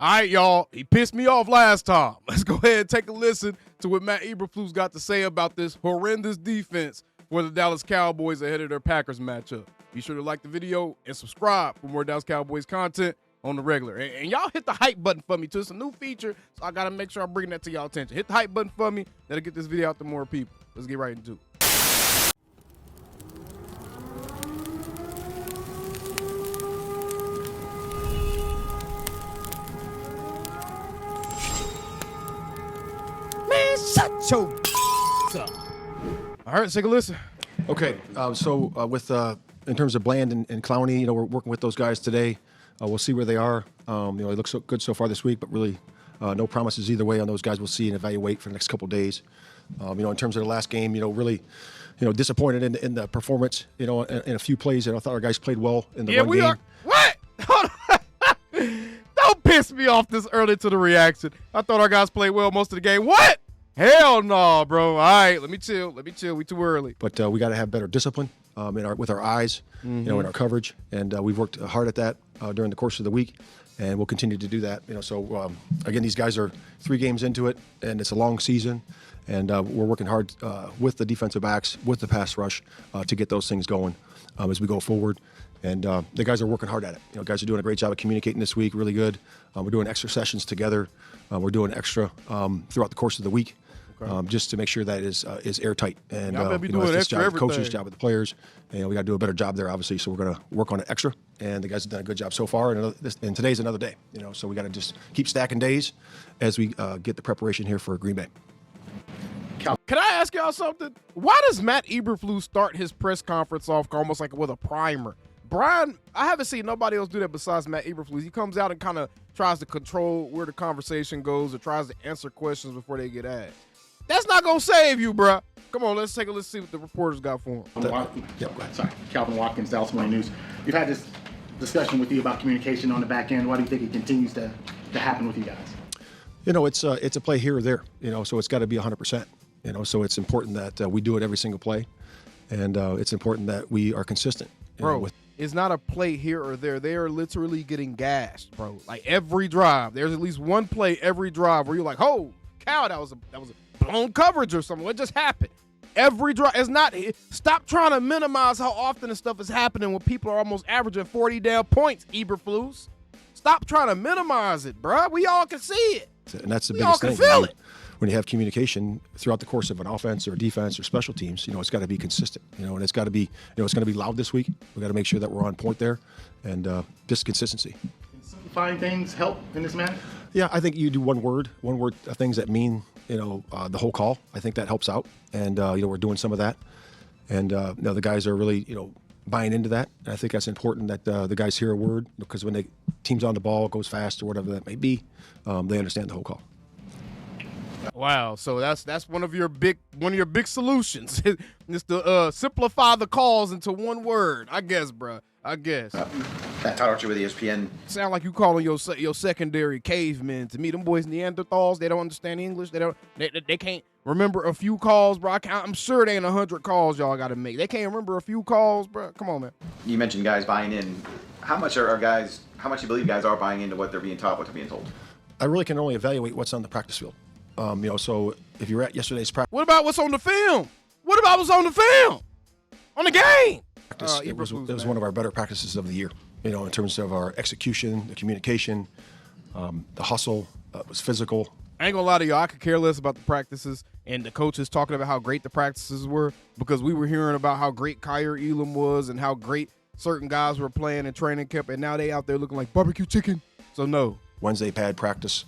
All right, y'all. He pissed me off last time. Let's go ahead and take a listen to what Matt Eberflus got to say about this horrendous defense for the Dallas Cowboys ahead of their Packers matchup. Be sure to like the video and subscribe for more Dallas Cowboys content on the regular. And y'all hit the hype button for me, too. It's a new feature, so I got to make sure I'm bringing that to y'all attention. Hit the hype button for me. That'll get this video out to more people. Let's get right into it. Shut your up. All right, let's take a listen. Okay, in terms of Bland and Clowney, we're working with those guys today. We'll see where they are. They look so good so far this week, but really no promises either way on those guys. We'll see and evaluate for the next couple of days. In terms of the last game, really, disappointed in the performance. In a few plays, I thought our guys played well in the run game. What? Hold on. Don't piss me off this early to the reaction. I thought our guys played well most of the game. What? Hell no, bro. All right, let me chill. We too early. But we got to have better discipline with our eyes, in our coverage, and we've worked hard at that during the course of the week, and we'll continue to do that. So again, these guys are 3 games into it, and it's a long season, and we're working hard with the defensive backs, with the pass rush, to get those things going as we go forward. And the guys are working hard at it. Guys are doing a great job of communicating this week, really good. We're doing extra sessions together. We're doing extra throughout the course of the week. Just to make sure that is airtight. And it's job, the coach's job with the players. And we got to do a better job there, obviously. So we're going to work on it extra. And the guys have done a good job so far. And today's another day. So we got to just keep stacking days as we get the preparation here for Green Bay. Can I ask y'all something? Why does Matt Eberflus start his press conference off almost like with a primer? Brian, I haven't seen nobody else do that besides Matt Eberflus. He comes out and kind of tries to control where the conversation goes or tries to answer questions before they get asked. That's not going to save you, bro. Come on, let's see what the reporters got for him. Calvin Watkins, Dallas Morning News. We've had this discussion with you about communication on the back end. Why do you think it continues to happen with you guys? It's a play here or there, so it's got to be 100%. So it's important that we do it every single play, and it's important that we are consistent. Bro, it's not a play here or there. They are literally getting gashed, bro. Like every drive, there's at least one play every drive where you're like, oh, cow, that was a blown coverage or something. What just happened? Every drive. It's not. Stop trying to minimize how often this stuff is happening when people are almost averaging 40 damn points, Eberflus. Stop trying to minimize it, bro. We all can see it. And that's the We biggest all can thing. feel it. When you have communication throughout the course of an offense or defense or special teams, it's got to be consistent. And it's got to be, it's going to be loud this week. We got to make sure that we're on point there, and just consistency. Can simplifying things help in this manner? Yeah, I think you do one word things that mean, the whole call. I think that helps out, and we're doing some of that, and the guys are really, buying into that. And I think that's important that the guys hear a word, because when the team's on the ball, it goes fast or whatever that may be, they understand the whole call. Wow, so that's one of your big solutions is to simplify the calls into one word. I guess, bro. Todd Archer with ESPN. Sound like you calling your secondary cavemen to me. Them boys Neanderthals. They don't understand English. They can't remember a few calls, bro. I'm sure they ain't 100 calls y'all got to make. They can't remember a few calls, bro. Come on, man. You mentioned guys buying in. How much you believe guys are buying into what they're being taught, what they're being told? I really can only evaluate what's on the practice field. So if you're at yesterday's practice. What about what's on the film? What about what's on the film? On the game? It was one of our better practices of the year, in terms of our execution, the communication, the hustle. It was physical. I ain't gonna lie to you, I could care less about the practices and the coaches talking about how great the practices were, because we were hearing about how great Kyer Elam was and how great certain guys were playing in training camp, and now they out there looking like barbecue chicken. So no. Wednesday pad practice.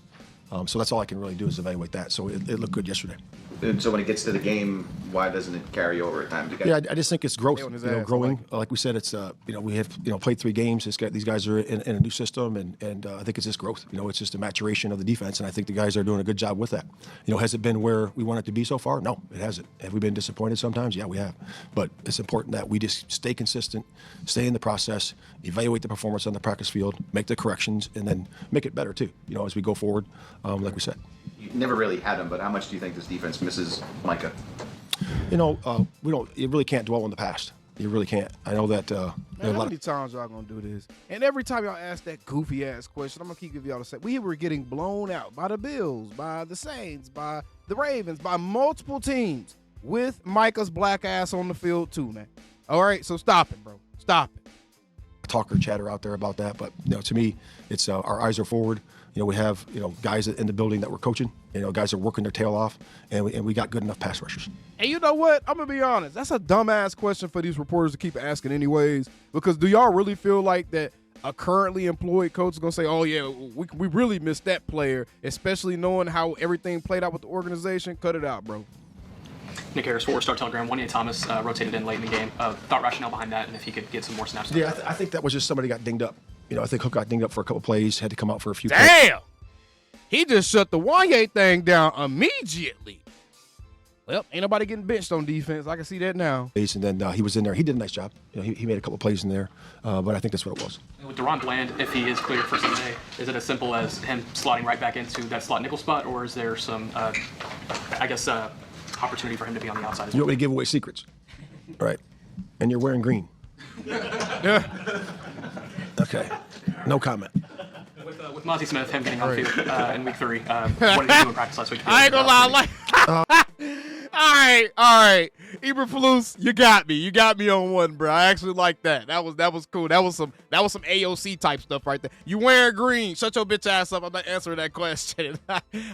So that's all I can really do is evaluate that. So it looked good yesterday. And so when it gets to the game, why doesn't it carry over at times? Yeah, I just think it's growth. Growing. Like we said, it's we have played 3 games. These guys are in a new system, and I think it's just growth. It's just a maturation of the defense, and I think the guys are doing a good job with that. Has it been where we want it to be so far? No, it hasn't. Have we been disappointed sometimes? Yeah, we have. But it's important that we just stay consistent, stay in the process, evaluate the performance on the practice field, make the corrections, and then make it better too. As we go forward, like we said. You never really had him, but how much do you think this defense misses Micah? You really can't dwell on the past. You really can't. I know that. Man, how many times y'all gonna do this? And every time y'all ask that goofy ass question, I'm gonna keep giving y'all the same. We were getting blown out by the Bills, by the Saints, by the Ravens, by multiple teams with Micah's black ass on the field too, man. All right, so stop it, bro. Stop it. Talk or chatter out there about that, but to me, it's our eyes are forward. We have guys in the building that we're coaching. Guys are working their tail off, and we got good enough pass rushers. And you know what? I'm gonna be honest. That's a dumbass question for these reporters to keep asking, anyways. Because do y'all really feel like that a currently employed coach is gonna say, "Oh yeah, we really missed that player," especially knowing how everything played out with the organization? Cut it out, bro. Nick Harris, for Star Telegram. Juanyeh Thomas rotated in late in the game. Thought rationale behind that, and if he could get some more snaps. Yeah, I think that was just somebody got dinged up. I think Hook got dinged up for a couple plays, had to come out for a few. Damn! He just shut the Juanyeh thing down immediately. Well, ain't nobody getting benched on defense. I can see that now. And then he was in there. He did a nice job. He made a couple plays in there, but I think that's what it was. With Deron Bland, if he is cleared for Sunday, is it as simple as him slotting right back into that slot nickel spot, or is there some, opportunity for him to be on the outside as well? You want me to give away secrets? Right. And you're wearing green. Okay. No comment. With Mozzie Smith, him getting on field in week 3, what did he do in practice last week? I ain't gonna lie. All right. Eberflus, you got me. You got me on one, bro. I actually like that. That was cool. That was some AOC type stuff right there. You wearing green? Shut your bitch ass up. I'm not answering that question.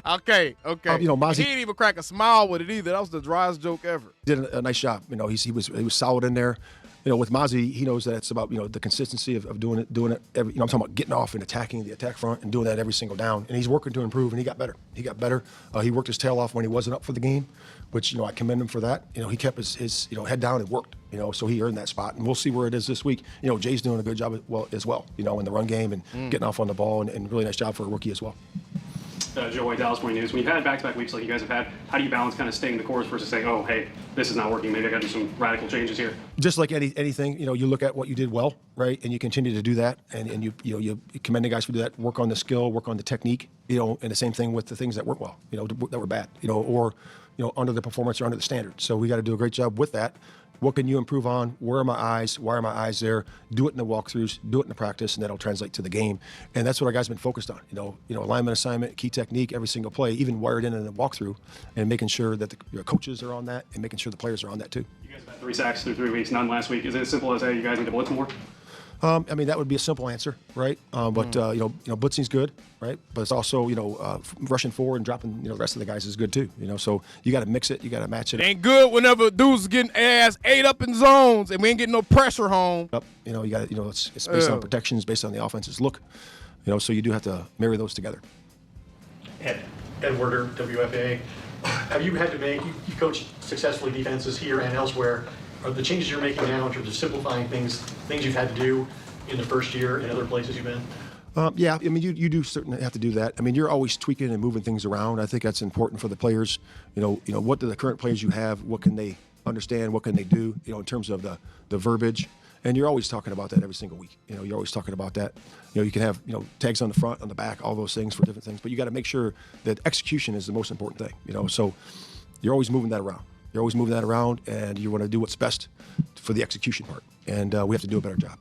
Okay. Mozzie, he didn't even crack a smile with it either. That was the driest joke ever. Did a nice job. He was solid in there. With Mozzie, he knows that it's about the consistency of doing it every. I'm talking about getting off and attacking the attack front and doing that every single down. And he's working to improve, and he got better. He worked his tail off when he wasn't up for the game, which I commend him for that. He kept his head down and worked. So he earned that spot, and we'll see where it is this week. Jay's doing a good job as well. In the run game and getting off on the ball, and really nice job for a rookie as well. Joe White, Dallas Morning News. When you've had back-to-back weeks like you guys have had, how do you balance kind of staying the course versus saying, "Oh, hey, this is not working. Maybe I got to do some radical changes here"? Just like anything, you look at what you did well, right, and you continue to do that, and you commend the guys for that. Work on the skill, work on the technique, and the same thing with the things that weren't well, that were bad, or under the performance or under the standard. So we got to do a great job with that. What can you improve on? Where are my eyes? Why are my eyes there? Do it in the walkthroughs, do it in the practice, and that'll translate to the game. And that's what our guys have been focused on. Alignment assignment, key technique, every single play, even wired in the walkthrough, and making sure that the coaches are on that and making sure the players are on that too. You guys have had 3 sacks through 3 weeks, none last week. Is it as simple as, hey, you guys need to blitz more? That would be a simple answer, right? But blitzing's good, right? But it's also rushing forward and dropping the rest of the guys is good too. So you got to mix it, you got to match it. Ain't good whenever dudes getting ass ate up in zones and we ain't getting no pressure home. You got it's based on protections, based on the offense's look. So you do have to marry those together. Ed Werder, WFA. Have you had to make? You coached successfully defenses here and elsewhere. Are the changes you're making now in terms of simplifying things you've had to do in the first year in other places you've been? Yeah, you do certainly have to do that. You're always tweaking and moving things around. I think that's important for the players. What do the current players you have? What can they understand? What can they do? In terms of the verbiage. And you're always talking about that every single week. You're always talking about that. You can have tags on the front, on the back, all those things for different things. But you got to make sure that execution is the most important thing. So you're always moving that around. And you want to do what's best for the execution part. And we have to do a better job.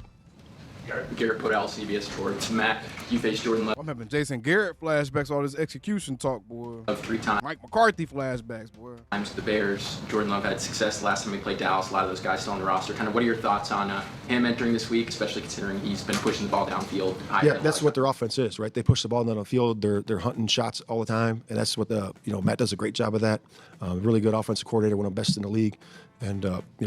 Garrett Podell, CBS Sports. Matt, you faced Jordan Love. I'm having Jason Garrett flashbacks, all this execution talk, boy. 3 times. Mike McCarthy flashbacks, boy. The Bears. Jordan Love had success last time we played Dallas. A lot of those guys still on the roster. Kind of what are your thoughts on him entering this week, especially considering he's been pushing the ball downfield? Yeah, that's what their offense is, right? They push the ball down the field. They're hunting shots all the time, and that's what Matt does a great job of that. Really good offensive coordinator, one of the best in the league. And,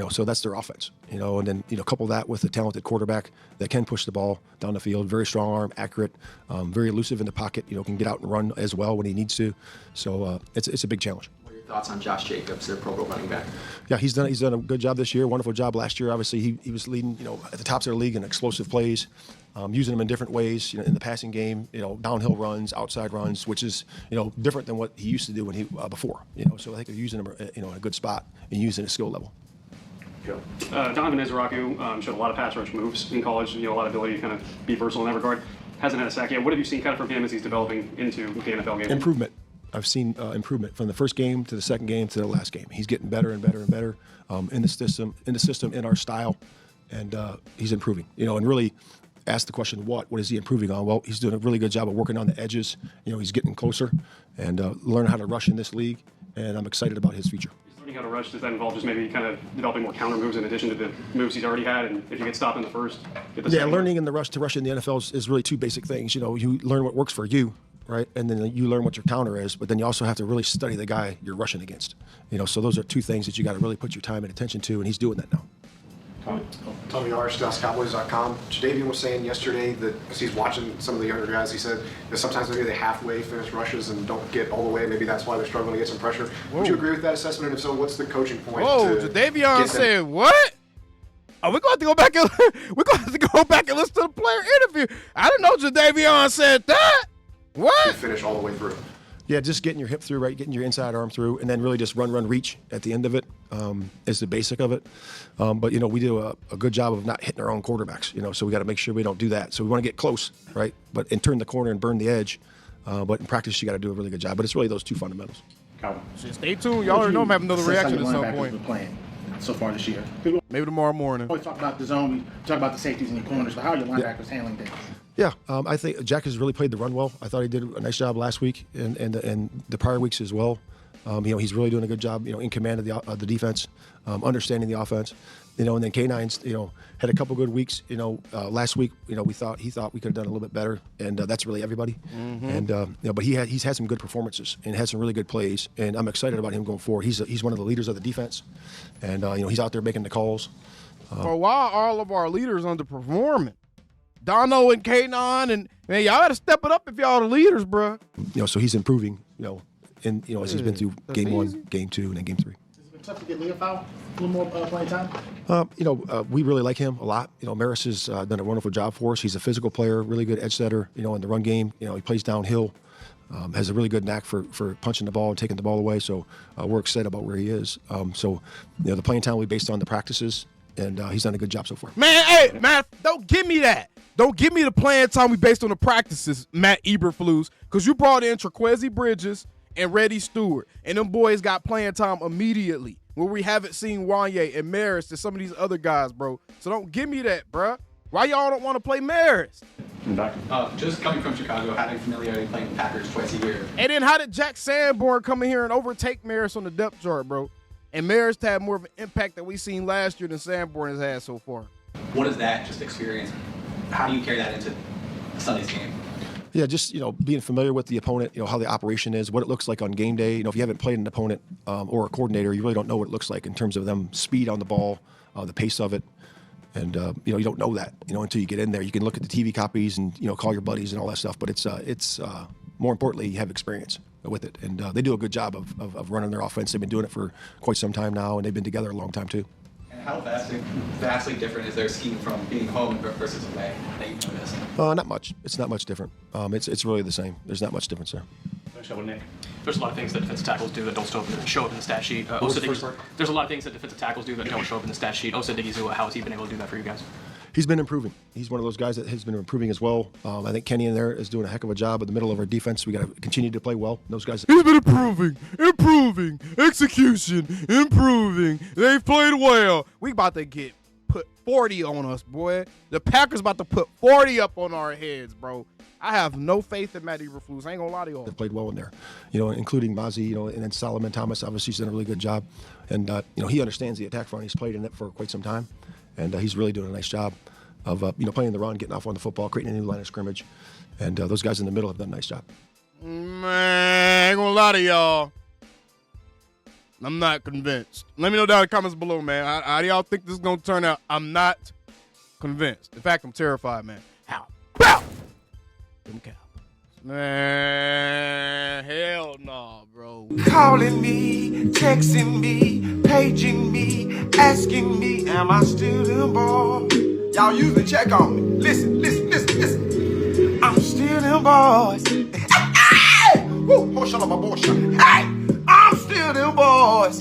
so that's their offense, and then, couple that with a talented quarterback that can push the ball down the field, very strong arm, accurate, very elusive in the pocket, can get out and run as well when he needs to. So it's a big challenge. What are your thoughts on Josh Jacobs, their Pro Bowl running back? Yeah, he's done a good job this year, wonderful job last year. Obviously, he was leading, at the tops of the league in explosive plays, using them in different ways, in the passing game, downhill runs, outside runs, which is, different than what he used to do when he before, So I think they're using him, in a good spot and using his skill level. Donovan Izaraku showed a lot of pass rush moves in college, a lot of ability to kind of be versatile in that regard. Hasn't had a sack yet. What have you seen kind of from him as he's developing into the NFL game? Improvement. I've seen improvement from the first game to the second game to the last game. He's getting better and better and better in the system, in our style, and he's improving. And really ask the question, what is he improving on? Well, he's doing a really good job of working on the edges. He's getting closer and learning how to rush in this league, and I'm excited about his future. Learning how to rush, does that involve just maybe kind of developing more counter moves in addition to the moves he's already had? And if you get stopped in the first, get the second? Learning in the rush to rush in the NFL is really two basic things. You learn what works for you, right? And then you learn what your counter is, but then you also have to really study the guy you're rushing against. So those are two things that you got to really put your time and attention to, and he's doing that now. Tony Arsh, Cowboys.com. Jadeveon was saying yesterday that as he's watching some of the younger guys, he said that sometimes maybe they halfway finish rushes and don't get all the way. Maybe that's why they're struggling to get some pressure. Whoa. Would you agree with that assessment? And if so, what's the coaching point? Jadeveon said what? Oh, we're going to have to go back and listen to the player interview. I didn't know Jadeveon said that. What? To finish all the way through. Yeah, just getting your hip through, right? Getting your inside arm through, and then really just run, reach at the end of it is the basic of it. But, we do a good job of not hitting our own quarterbacks, so we got to make sure we don't do that. So we want to get close, right? And turn the corner and burn the edge. But in practice, you got to do a really good job. But it's really those two fundamentals. Stay tuned. Y'all already know I'm having another reaction at some point. Playing so far this year. Maybe tomorrow morning. We always talk about the zone, we talk about the safeties and the corners, but how are your linebackers handling things? Yeah, I think Jack has really played the run well. I thought he did a nice job last week and the prior weeks as well. He's really doing a good job, in command of the defense, understanding the offense. And then K9's, had a couple good weeks. Last week, he thought we could have done a little bit better, and that's really everybody. Mm-hmm. And but he's had some good performances and had some really good plays, and I'm excited about him going forward. He's one of the leaders of the defense, and he's out there making the calls. For a while, all of our leaders underperforming. Dono and K9, and man, y'all got to step it up if y'all the leaders, bro. So he's improving, as he's been through game 1, game 2, and then game 3. Has it been tough to get Leofow a little more playing time? We really like him a lot. Maris has done a wonderful job for us. He's a physical player, really good edge setter, in the run game. He plays downhill, has a really good knack for punching the ball and taking the ball away. So we're excited about where he is. The playing time will be based on the practices, and he's done a good job so far. Man, don't give me that. Don't give me the playing time we based on the practices, Matt Eberflus, because you brought in Tre'Quezi Bridges and Reddy Stewart, and them boys got playing time immediately, where we haven't seen Wanye and Maris and some of these other guys, bro. So don't give me that, bro. Why y'all don't want to play Maris? Just coming from Chicago, having familiarity playing the Packers twice a year. And then how did Jack Sanborn come in here and overtake Maris on the depth chart, bro? And Maris had more of an impact that we seen last year than Sanborn has had so far. What is that just experience? How do you carry that into Sunday's game? Yeah, just being familiar with the opponent, how the operation is, what it looks like on game day. If you haven't played an opponent or a coordinator, you really don't know what it looks like in terms of them speed on the ball, the pace of it, and you don't know that until you get in there. You can look at the TV copies and call your buddies and all that stuff, but it's more importantly you have experience with it, and they do a good job of running their offense. They've been doing it for quite some time now, and they've been together a long time too. How vastly different is their scheme from being home versus away that you've noticed? Not much. It's not much different. It's really the same. There's not much difference there. Nick. There's a lot of things that defensive tackles do that don't show up in the stat sheet. There's a lot of things that defensive tackles do that don't show up in the stat sheet. Osadigizua, how has he been able to do that for you guys? He's been improving. He's one of those guys that has been improving as well. I think Kenny in there is doing a heck of a job in the middle of our defense. We got to continue to play well. Those guys. He's been improving, execution, improving. They've played well. We about to get put 40 on us, boy. The Packers about to put 40 up on our heads, bro. I have no faith in Matt Eberflus. I ain't gonna lie to y'all. They've played well in there, including Mozzie, and then Solomon Thomas. Obviously, he's done a really good job, and he understands the attack front. He's played in it for quite some time, and he's really doing a nice job of playing the run, getting off on the football, creating a new line of scrimmage, and those guys in the middle have done a nice job. Man, I ain't gonna lie to y'all. I'm not convinced. Let me know down in the comments below, man. How do y'all think this is gonna turn out? I'm not convinced. In fact, I'm terrified, man. How? Bow! Them Cowboys. Man, hell no, bro. Calling me, texting me, paging me, asking me, am I still them boys? Y'all usually check on me. Listen. I'm still them boys. Hey! Woo! Shut up, my boy. Hey! I'm still them boys.